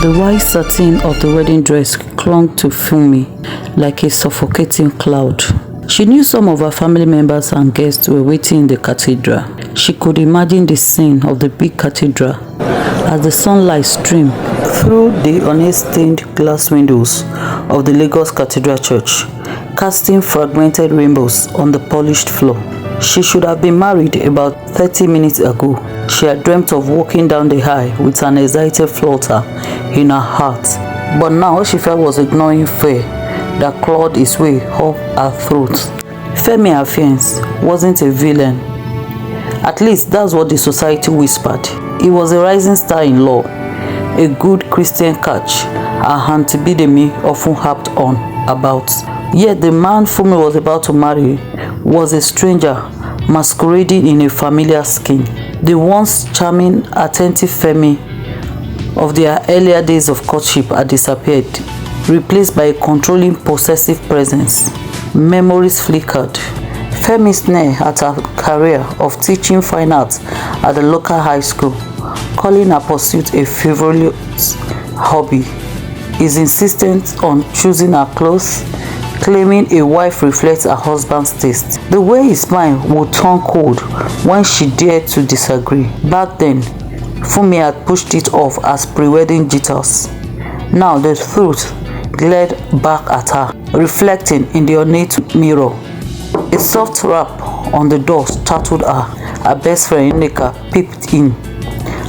The white satin of the wedding dress clung to Funmi like a suffocating cloud. She knew some of her family members and guests were waiting in the cathedral. She could imagine the scene of the big cathedral as the sunlight streamed through the unstained glass windows of the Lagos Cathedral Church, casting fragmented rainbows on the polished floor. She should have been married about 30 minutes ago. She had dreamt of walking down the aisle with an excited flutter in her heart. But now all she felt was ignoring fear that clawed its way up her throat. Femi, her fiancé, wasn't a villain. At least that's what the society whispered. He was a rising star in law, a good Christian catch, and Aunty Bidemi often harped on about. Yet the man Funmi was about to marry was a stranger masquerading in a familiar skin. The once charming, attentive Femi of their earlier days of courtship had disappeared, replaced by a controlling, possessive presence. Memories flickered. Femi sneered at her career of teaching fine arts at the local high school, calling her pursuit a frivolous hobby. His insistence on choosing her clothes, claiming a wife reflects her husband's taste. The way his mind would turn cold when she dared to disagree. Back then, Funmi had pushed it off as pre-wedding jitters. Now the truth glared back at her, reflecting in the ornate mirror. A soft rap on the door startled her. Her best friend Nneka peeped in,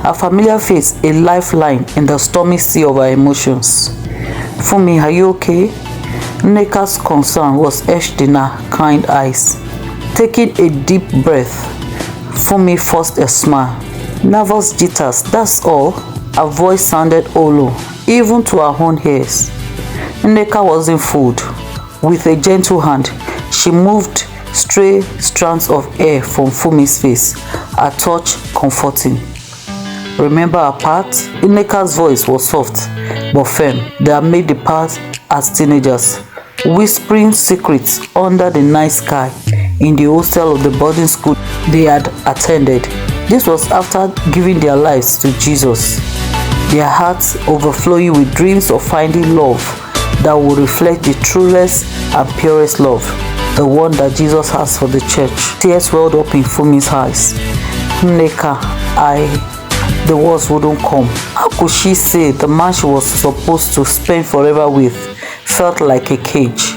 her familiar face a lifeline in the stormy sea of her emotions. Funmi, are you okay? Nneka's concern was etched in her kind eyes. Taking a deep breath, Funmi forced a smile. Nervous jitters, that's all. Her voice sounded hollow, even to her own ears. Nneka wasn't fooled. With a gentle hand, she moved stray strands of hair from Funmi's face, her touch comforting. Remember our part? Nneka's voice was soft but firm. They had made the path as teenagers, whispering secrets under the night sky in the hostel of the boarding school they had attended. This was after giving their lives to Jesus, their hearts overflowing with dreams of finding love that would reflect the truest and purest love, the one that Jesus has for the church. Tears welled up in Funmi's eyes. Nneka, the words wouldn't come. How could she say the man she was supposed to spend forever with felt like a cage?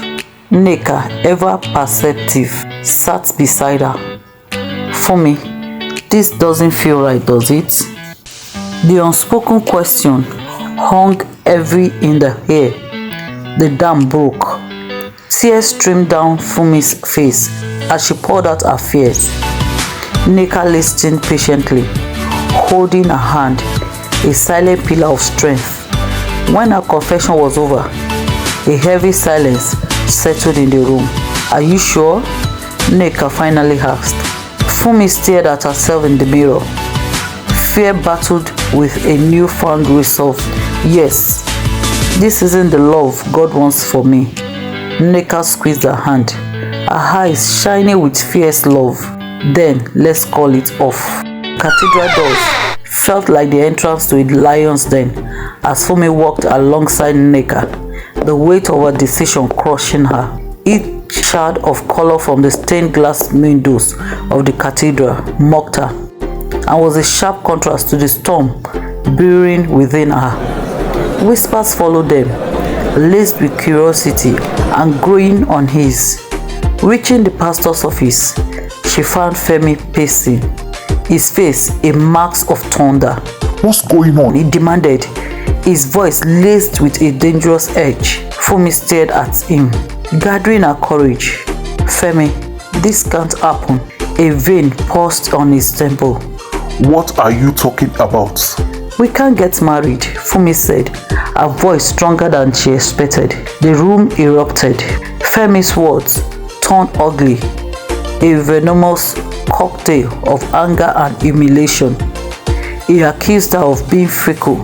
Nneka, ever perceptive, sat beside her. Funmi, this doesn't feel right, does it? The unspoken question hung heavy in the air. The dam broke. Tears streamed down Funmi's face as she poured out her fears. Nneka listened patiently, holding her hand, a silent pillar of strength. When her confession was over, a heavy silence settled in the room. Are you sure? Nneka finally asked. Funmi stared at herself in the mirror. Fear battled with a newfound resolve. Yes, this isn't the love God wants for me. Nneka squeezed her hand, her eyes shining with fierce love. Then, let's call it off. Cathedral doors felt like the entrance to a lion's den as Funmi walked alongside Nneka, the weight of her decision crushing her. Each shard of color from the stained glass windows of the cathedral mocked her, and was a sharp contrast to the storm brewing within her. Whispers followed them, laced with curiosity and growing unease. Reaching the pastor's office, she found Femi pacing, his face a mark of thunder. What's going on? He demanded, his voice laced with a dangerous edge. Funmi stared at him, gathering her courage. Femi, this can't happen. A vein paused on his temple. What are you talking about? We can't get married, Funmi said, her voice stronger than she expected. The room erupted. Femi's words turned ugly, a venomous cocktail of anger and humiliation. He accused her of being fickle,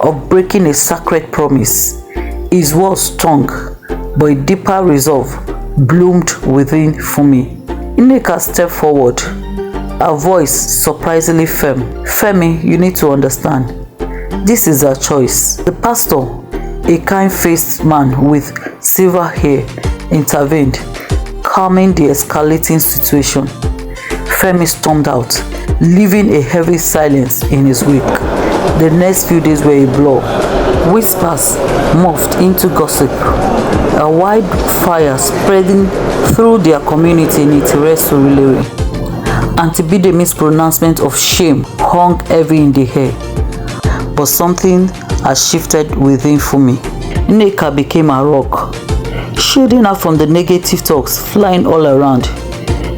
of breaking a sacred promise. His words stung, but a deeper resolve bloomed within Funmi. Nneka stepped forward, her voice surprisingly firm. Femi, you need to understand. This is her choice. The pastor, a kind-faced man with silver hair, intervened, calming the escalating situation. Femi stormed out, leaving a heavy silence in his wake. The next few days were a blur. Whispers morphed into gossip, a wildfire spreading through their community in Itiresu Rilere. Aunty Bidemi's pronouncement of shame hung heavy in the air. But something has shifted within Funmi. Nneka became a rock, shielding her from the negative talks flying all around.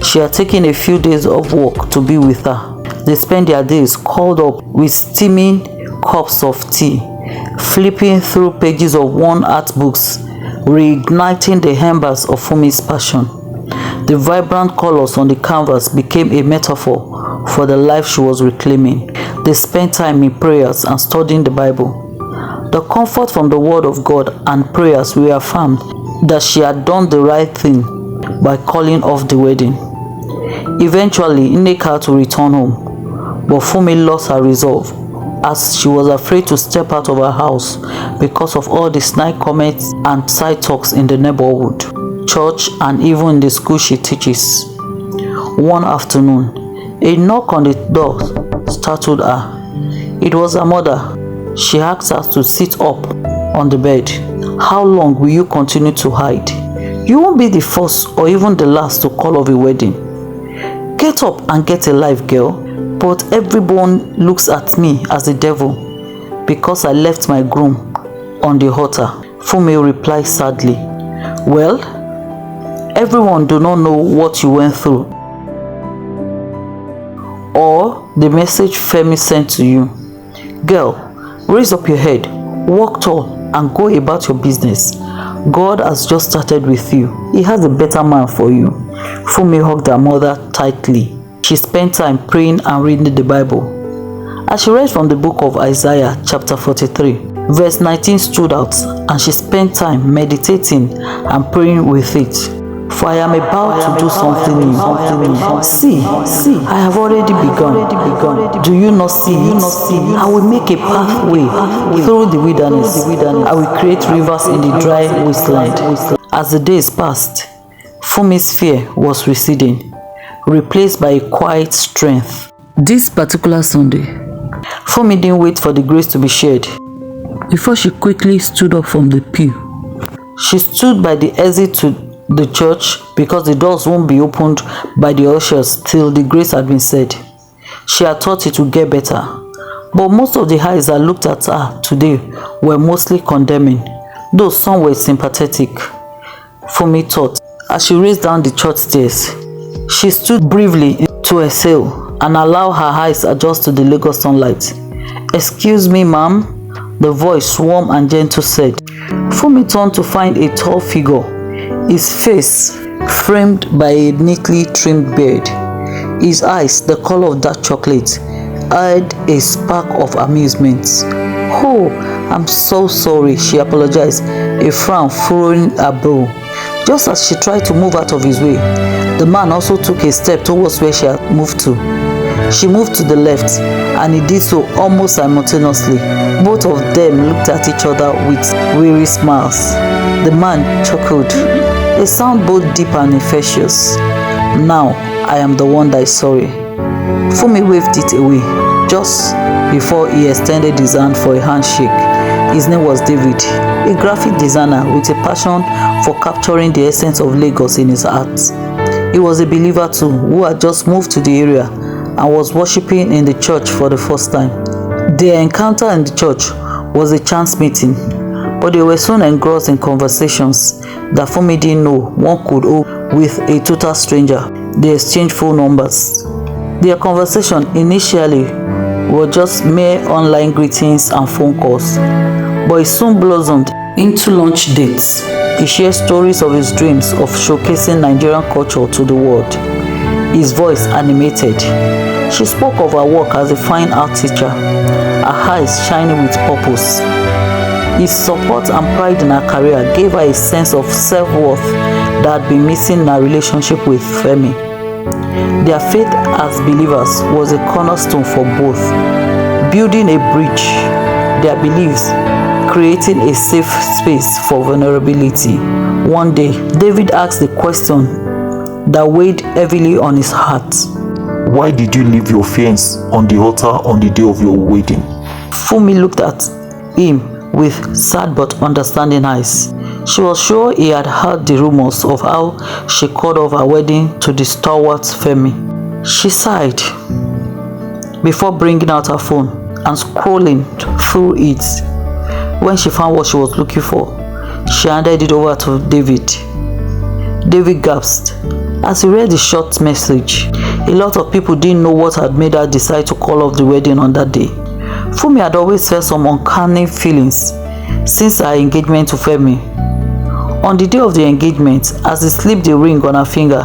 She had taken a few days of work to be with her. They spent their days curled up with steaming cups of tea, flipping through pages of worn art books, reigniting the embers of Funmi's passion. The vibrant colors on the canvas became a metaphor for the life she was reclaiming. They spent time in prayers and studying the Bible. The comfort from the word of God and prayers reaffirmed that she had done the right thing by calling off the wedding. Eventually, Nneka had to return home, but Funmi lost her resolve as she was afraid to step out of her house because of all the snide comments and side talks in the neighborhood, church, and even in the school she teaches. One afternoon, a knock on the door startled her. It was her mother. She asked her to sit up on the bed. How long will you continue to hide? You won't be the first or even the last to call off a wedding. Get up and get a life, girl. But everyone looks at me as the devil because I left my groom on the altar. Funmi replied sadly, well, everyone do not know what you went through or the message Femi sent to you. Girl, raise up your head, walk tall, and go about your business. God has just started with you. He has a better man for you. Funmi hugged her mother tightly. She spent time praying and reading the Bible. As she read from the book of Isaiah chapter 43, verse 19 stood out, and she spent time meditating and praying with it. For I am about to do something new. See, I have already begun. Do you not see it? I will make a pathway through the wilderness. I will create rivers in the dry wasteland. As the days passed, Funmi's fear was receding, replaced by a quiet strength. This particular Sunday, Funmi didn't wait for the grace to be shared. Before she quickly stood up from the pew, she stood by the exit to the church because the doors won't be opened by the ushers till the grace had been said. She had thought it would get better, but most of the eyes that looked at her today were mostly condemning, though some were sympathetic. Funmi thought as she raced down the church stairs. She stood briefly to exhale and allow her eyes adjust to the Lagos sunlight. Excuse me, ma'am, the voice warm and gentle said. Funmi turned to find a tall figure, his face framed by a neatly trimmed beard. His eyes, the color of dark chocolate, had a spark of amusement. Oh, I'm so sorry, she apologized, a frown furrowing her brow. Just as she tried to move out of his way, the man also took a step towards where she had moved to. She moved to the left, and he did so almost simultaneously. Both of them looked at each other with weary smiles. The man chuckled, a sound both deep and infectious. Now, I am the one that is sorry. Funmi waved it away, just before he extended his hand for a handshake. His name was David, a graphic designer with a passion for capturing the essence of Lagos in his art. He was a believer too, who had just moved to the area and was worshipping in the church for the first time. Their encounter in the church was a chance meeting, but they were soon engrossed in conversations that Funmi didn't know one could hold with a total stranger. They exchanged phone numbers. Their conversation initially were just mere online greetings and phone calls, but it soon blossomed into lunch dates. He shared stories of his dreams of showcasing Nigerian culture to the world. His voice animated. She spoke of her work as a fine art teacher, her eyes shining with purpose. His support and pride in her career gave her a sense of self-worth that had been missing in her relationship with Femi. Their faith as believers was a cornerstone for both, building a bridge their beliefs, creating a safe space for vulnerability. One day, David asked the question that weighed heavily on his heart. Why did you leave your fiancé on the altar on the day of your wedding? Funmi looked at him with sad but understanding eyes. She was sure he had heard the rumors of how she called off her wedding to the stalwart Femi. She sighed before bringing out her phone and scrolling through it. When she found what she was looking for, she handed it over to David. David gasped as he read the short message. A lot of people didn't know what had made her decide to call off the wedding on that day. Funmi had always felt some uncanny feelings since her engagement to Femi. On the day of the engagement, as he slipped the ring on her finger,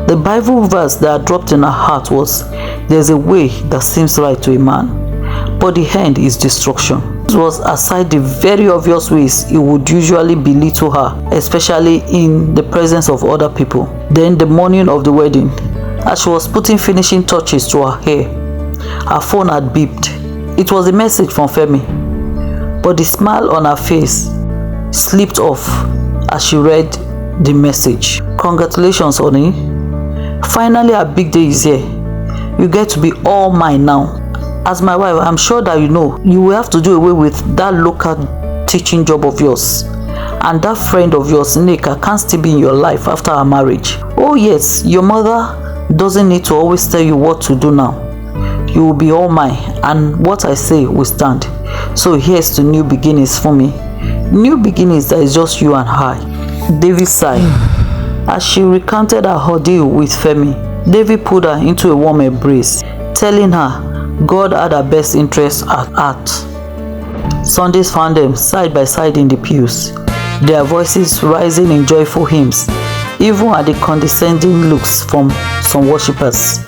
the Bible verse that had dropped in her heart was, "There's a way that seems right to a man, but the end is destruction." This was aside the very obvious ways he would usually belittle her, especially in the presence of other people. Then the morning of the wedding, as she was putting finishing touches to her hair, her phone had beeped. It was a message from Femi, but the smile on her face slipped off as she read the message. "Congratulations, honey. Finally, our big day is here. You get to be all mine now. As my wife, I'm sure that you know you will have to do away with that local teaching job of yours. And that friend of yours, Nneka, can't still be in your life after our marriage. Oh yes, your mother doesn't need to always tell you what to do now. You will be all mine, and what I say will stand. So here's to new beginnings for me. New beginnings that is just you and I." David sighed as she recounted her ordeal with Femi. David pulled her into a warm embrace, telling her God had her best interests at heart. Sundays found them side by side in the pews, their voices rising in joyful hymns, even at the condescending looks from some worshippers.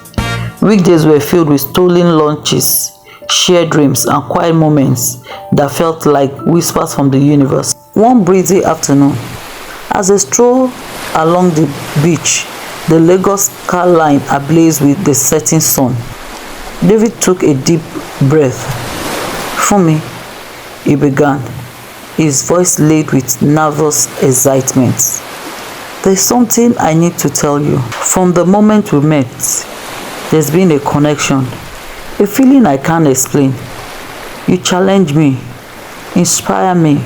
Weekdays were filled with stolen lunches, shared dreams, and quiet moments that felt like whispers from the universe. One breezy afternoon, as they strolled along the beach, the Lagos skyline ablaze with the setting sun, David took a deep breath. "Funmi," he began, his voice laden with nervous excitement. "There's something I need to tell you. From the moment we met, there's been a connection, a feeling I can't explain. You challenge me, inspire me,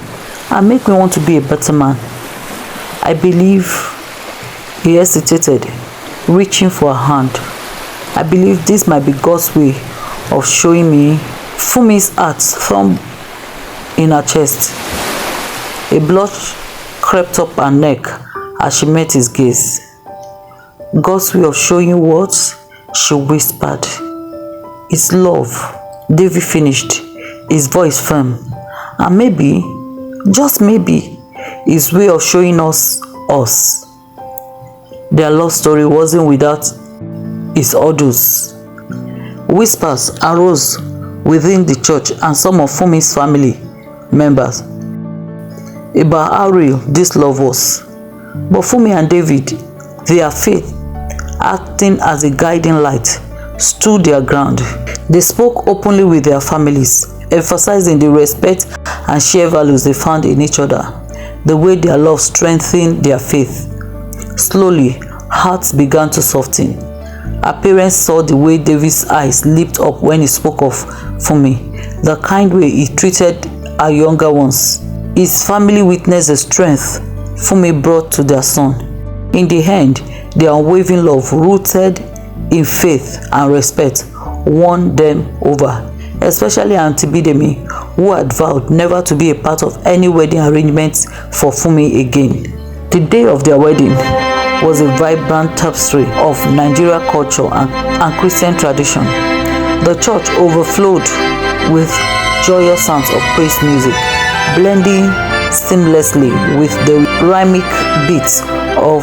and make me want to be a better man. I believe," he hesitated, reaching for a hand. "I believe this might be God's way of showing me." Funmi's heart thumped in her chest. A blush crept up her neck as she met his gaze. "God's way of showing you what?" she whispered. "It's love," David finished, his voice firm. "And maybe, just maybe, his way of showing us us." Their love story wasn't without its hurdles. Whispers arose within the church and some of Funmi's family members about how real this love was. But Funmi and David, their faith acting as a guiding light, stood their ground. They spoke openly with their families, emphasizing the respect and shared values they found in each other, the way their love strengthened their faith. Slowly, hearts began to soften. Her parents saw the way David's eyes lit up when he spoke of Funmi, the kind way he treated her younger ones. His family witnessed the strength Funmi brought to their son. In the end, their unwavering love, rooted in faith and respect, won them over, especially Aunty Bidemi, who had vowed never to be a part of any wedding arrangements for Funmi again. The day of their wedding was a vibrant tapestry of Nigeria culture and Christian tradition. The church overflowed with joyous sounds of praise music, blending seamlessly with the rhythmic beats of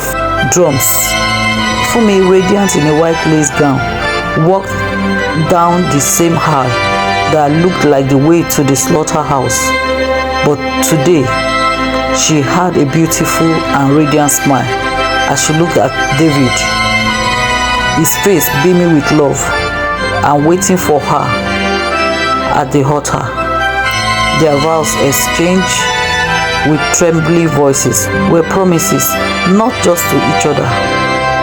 drums. Funmi, radiant in a white lace gown, walked down the same aisle that looked like the way to the slaughterhouse. But today, she had a beautiful and radiant smile as she looked at David, his face beaming with love and waiting for her at the altar. Their vows exchanged with trembling voices were promises not just to each other,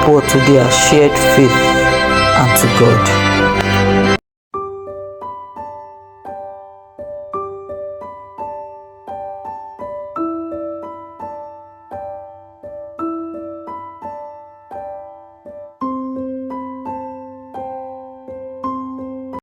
but to their shared faith and to God.